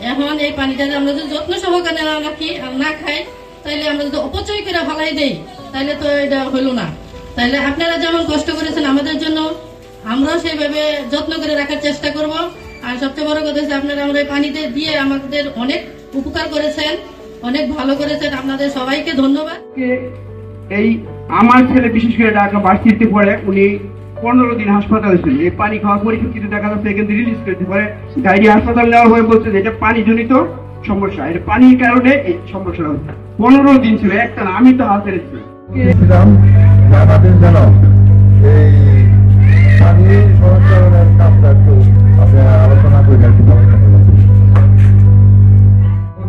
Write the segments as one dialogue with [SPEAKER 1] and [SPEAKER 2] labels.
[SPEAKER 1] এখন এই পানিটা আমরা যদি যত্ন সহকারে না রাখি আর না খাই, তাইলে আমরা যদি অপচয় করে ফেলাই দেই, তাইলে তো এটা হলো না। তাইলে আপনারা যেমন কষ্ট করেছেন আমাদের জন্য, আমরাও সেইভাবে যত্ন করে রাখার চেষ্টা করব। আর সবচেয়ে বড় কথা হচ্ছে আপনারা আমরা পানিতে দিয়ে আমাদের অনেক উপকার করেছেন, অনেক ভালো করেছেন। আপনাদের সবাইকে ধন্যবাদ।
[SPEAKER 2] এই আমার ছেলে বিশেষ করে ঢাকা ভার্সিটিতে পড়ে, উনি 15 দিন হাসপাতালে ছিল। এই পানি খাওয়ার পরে কিন্তু দেখা যাচ্ছে এখান থেকে রিলিজ করতে পারে গাড়ি হাসপাতাল নেওয়ার পরে বলছে যে এটা পানি জনিত সমস্যা, এটা পানির কারণে এই সমস্যাটা হচ্ছে। 15 দিন ছিল একটা না, আমি তো হাতে রেখেছি
[SPEAKER 3] আমাদের যেন এই পানির সংস্করণের কাজটা একটু আপনারা আলোচনা করে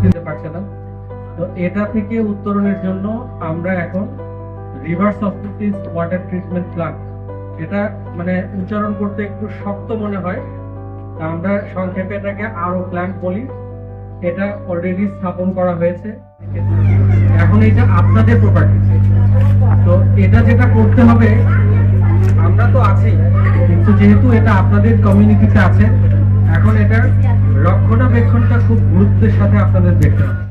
[SPEAKER 4] দিতে পারছে না। তো এটা থেকে উত্তরণের জন্য আমরা এখন reverse osmosis water treatment plant, এটা মানে উচ্চারণ করতে একটু শক্ত মনে হয়, আমরা সংক্ষেপে এটাকে আরো প্ল্যান্ট বলি। এটা অলরেডি স্থাপন করা হয়েছে। এখন এটা আপনাদের প্রপার্টি। তো এটা যেটা করতে হবে, আমরা তো আছি, কিন্তু যেহেতু এটা আপনাদের কমিউনিটিতে আছে, এখন এটার রক্ষণাবেক্ষণটা খুব গুরুত্বের সাথে আপনাদের দেখতে হবে।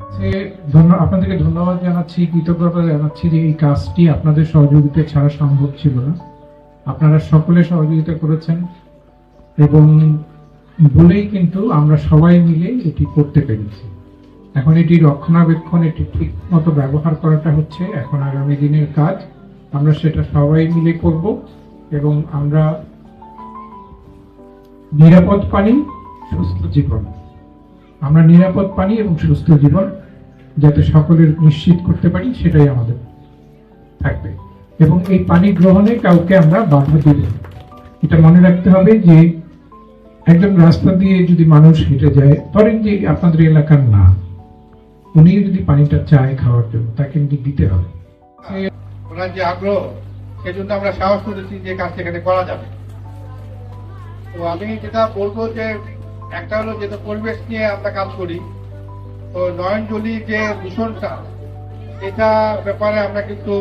[SPEAKER 5] আপনাদেরকে ধন্যবাদ জানাচ্ছি, কৃতজ্ঞতা জানাচ্ছি যে এই কাজটি আপনাদের সহযোগিতা ছাড়া সম্ভব ছিল না। আপনারা সকলে সহযোগিতা করেছেন এবং বলেই কিন্তু আমরা সবাই মিলে এটি করতে পেরেছি। এখন এটি রক্ষণাবেক্ষণ, এটি ঠিক মতো ব্যবহার করাটা হচ্ছে এখন আগামী দিনের কাজ। আমরা সেটা সবাই মিলে করব এবং আমরা নিরাপদ পানি, সুস্থ জীবন, আমরা নিরাপদ পানি এবং সুস্থ জীবন যাতে সকলের নিশ্চিত করতে পারি, সেটাই আমাদের থাকবে। এবং এই পানি গ্রহণে কাউকে আমরা বাধা দেব না। এটা মনে রাখতে হবে যে একজন রাস্তা দিয়ে যদি মানুষ হেঁটে যায়, ধরেন যে আপনাদের এলাকার না, উনি যদি পানিটা চায় খাওয়ার জন্য, তাকে কিন্তু দিতে হবে।
[SPEAKER 6] ওনার যে আগ্রহ, সেজন্য আমরা সাহস করেছি যে কাজ সেখানে করা যাবে। তো আমি যেটা বলবো যে একটা হলো যেটা পরিবেশ নিয়ে আমরা কাজ করি, তো নয়নজলি যে দূষণটা, এটা ব্যাপারে আমরা কিন্তু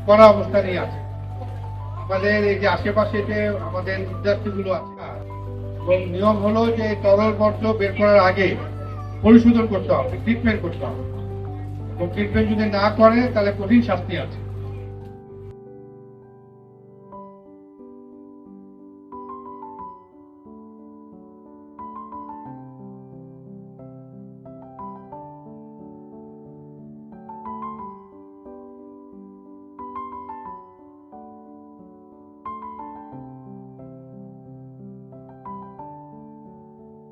[SPEAKER 6] কড়া অবস্থানেই আছি। আমাদের এই যে আশেপাশে যে আমাদের ইন্ডাস্ট্রিগুলো আছে, এবং নিয়ম হলো যে তরল বর্জ্য বের করার আগে পরিশোধন করতে হবে, ট্রিটমেন্ট করতে হবে। এবং ট্রিটমেন্ট যদি না করে তাহলে কঠিন শাস্তি আছে।